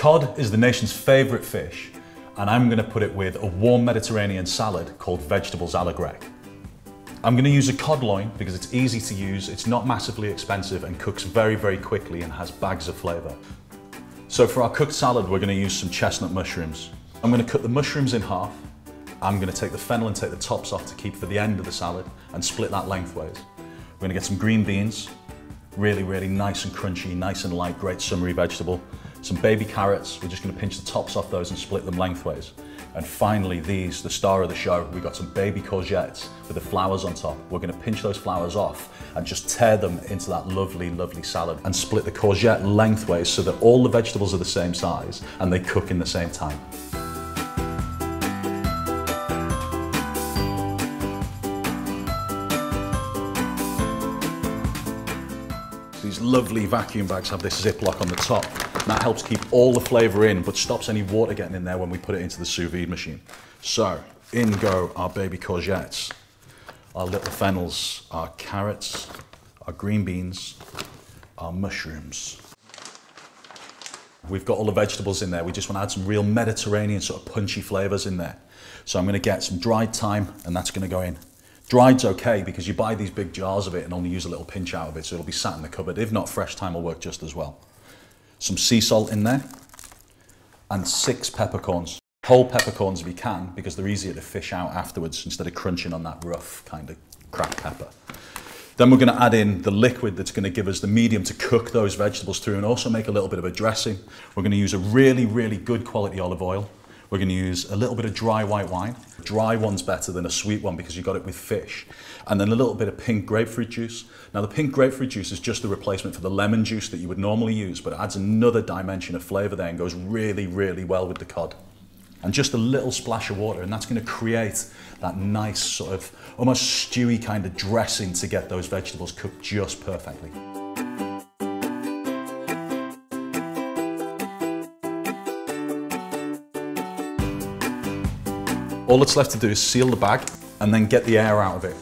Cod is the nation's favourite fish, and I'm going to put it with a warm Mediterranean salad called vegetables à la grecque. I'm going to use a cod loin because it's easy to use, it's not massively expensive and cooks very, very quickly and has bags of flavour. So for our cooked salad, we're going to use some chestnut mushrooms. I'm going to cut the mushrooms in half. I'm going to take the fennel and take the tops off to keep for the end of the salad and split that lengthways. We're going to get some green beans, really, really nice and crunchy, nice and light, great summery vegetable. Some baby carrots, we're just going to pinch the tops off those and split them lengthways. And finally these, the star of the show, we've got some baby courgettes with the flowers on top. We're going to pinch those flowers off and just tear them into that lovely, lovely salad and split the courgette lengthways so that all the vegetables are the same size and they cook in the same time. These lovely vacuum bags have this Ziploc on the top. And that helps keep all the flavour in, but stops any water getting in there when we put it into the sous vide machine. So, in go our baby courgettes, our little fennels, our carrots, our green beans, our mushrooms. We've got all the vegetables in there. We just want to add some real Mediterranean sort of punchy flavours in there. So I'm going to get some dried thyme, and that's going to go in. Dried's okay because you buy these big jars of it and only use a little pinch out of it, so it'll be sat in the cupboard. If not, fresh thyme will work just as well. Some sea salt in there, and 6 peppercorns. Whole peppercorns if you can, because they're easier to fish out afterwards instead of crunching on that rough kind of cracked pepper. Then we're going to add in the liquid that's going to give us the medium to cook those vegetables through and also make a little bit of a dressing. We're going to use a really, really good quality olive oil. We're going to use a little bit of dry white wine. Dry one's better than a sweet one because you got it with fish. And then a little bit of pink grapefruit juice. Now the pink grapefruit juice is just a replacement for the lemon juice that you would normally use, but it adds another dimension of flavour there and goes really, really well with the cod. And just a little splash of water, and that's going to create that nice sort of almost stewy kind of dressing to get those vegetables cooked just perfectly. All that's left to do is seal the bag and then get the air out of it.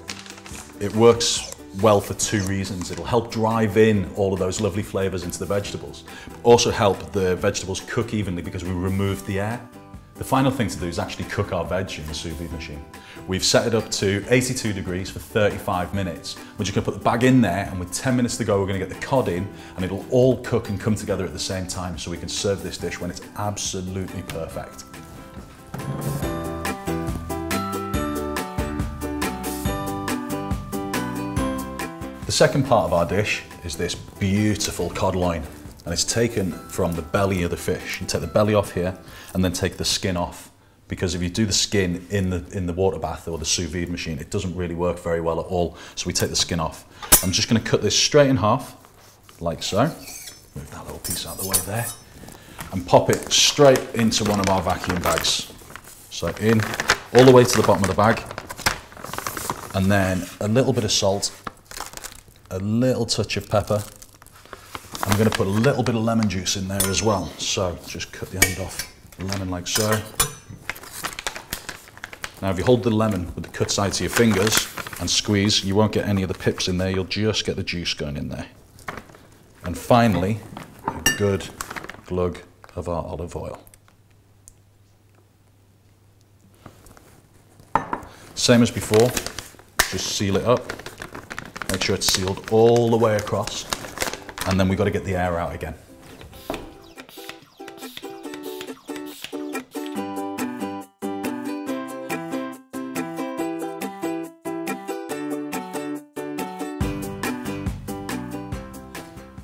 It works well for 2 reasons. It'll help drive in all of those lovely flavours into the vegetables, but also help the vegetables cook evenly because we removed the air. The final thing to do is actually cook our veg in the sous vide machine. We've set it up to 82 degrees for 35 minutes. We're just going to put the bag in there, and with 10 minutes to go we're going to get the cod in and it'll all cook and come together at the same time so we can serve this dish when it's absolutely perfect. The second part of our dish is this beautiful cod loin, and it's taken from the belly of the fish. You take the belly off here and then take the skin off, because if you do the skin in the water bath or the sous vide machine, it doesn't really work very well at all. So we take the skin off. I'm just going to cut this straight in half, like so. Move that little piece out of the way there, and pop it straight into one of our vacuum bags. So in, all the way to the bottom of the bag, and then a little bit of salt, a little touch of pepper. I'm going to put a little bit of lemon juice in there as well. So just cut the end off the lemon like so. Now if you hold the lemon with the cut side to your fingers and squeeze, you won't get any of the pips in there, you'll just get the juice going in there. And finally, a good glug of our olive oil. Same as before, just seal it up. Make sure it's sealed all the way across, and then we've got to get the air out again.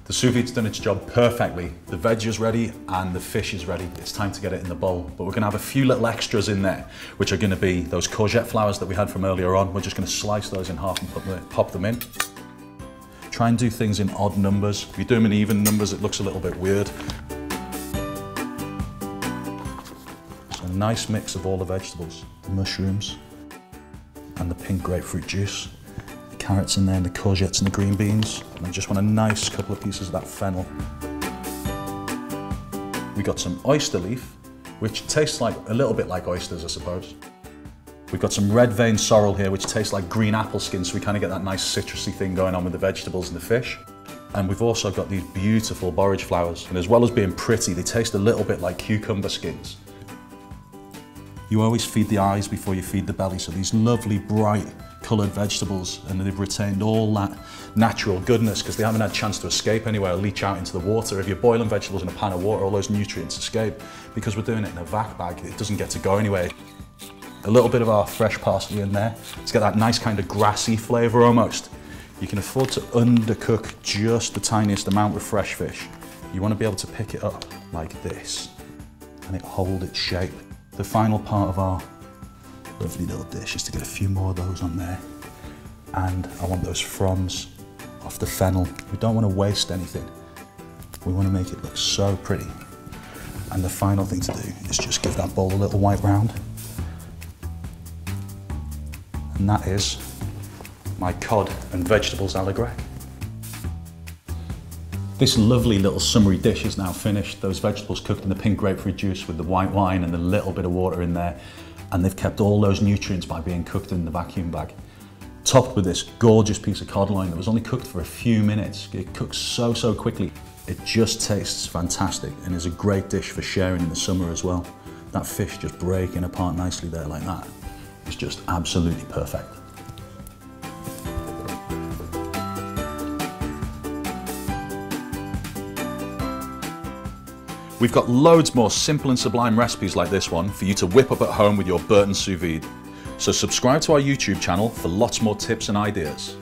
The sous vide's done its job perfectly. The veg is ready and the fish is ready. It's time to get it in the bowl. But we're going to have a few little extras in there, which are going to be those courgette flowers that we had from earlier on. We're just going to slice those in half and pop them in. Try and do things in odd numbers. If you do them in even numbers, it looks a little bit weird. So a nice mix of all the vegetables, the mushrooms and the pink grapefruit juice. Carrots in there, and the courgettes and the green beans. And I just want a nice couple of pieces of that fennel. We got some oyster leaf, which tastes like a little bit like oysters, I suppose. We've got some red vein sorrel here, which tastes like green apple skin, so we kind of get that nice citrusy thing going on with the vegetables and the fish. And we've also got these beautiful borage flowers. And as well as being pretty, they taste a little bit like cucumber skins. You always feed the eyes before you feed the belly, so these lovely, bright, coloured vegetables, and they've retained all that natural goodness because they haven't had a chance to escape anywhere or leach out into the water. If you're boiling vegetables in a pan of water, all those nutrients escape. Because we're doing it in a vac bag, it doesn't get to go anywhere. A little bit of our fresh parsley in there. It's got that nice kind of grassy flavour almost. You can afford to undercook just the tiniest amount with fresh fish. You want to be able to pick it up like this and it hold its shape. The final part of our lovely little dish is to get a few more of those on there. And I want those fronds off the fennel. We don't want to waste anything. We want to make it look so pretty. And the final thing to do is just give that bowl a little white round. And that is my cod and vegetables a la grecque. This lovely little summery dish is now finished. Those vegetables cooked in the pink grapefruit juice with the white wine and the little bit of water in there. And they've kept all those nutrients by being cooked in the vacuum bag. Topped with this gorgeous piece of cod loin that was only cooked for a few minutes. It cooks so quickly. It just tastes fantastic and is a great dish for sharing in the summer as well. That fish just breaking apart nicely there like that. It's just absolutely perfect. We've got loads more simple and sublime recipes like this one for you to whip up at home with your Burton Sous Vide. So subscribe to our YouTube channel for lots more tips and ideas.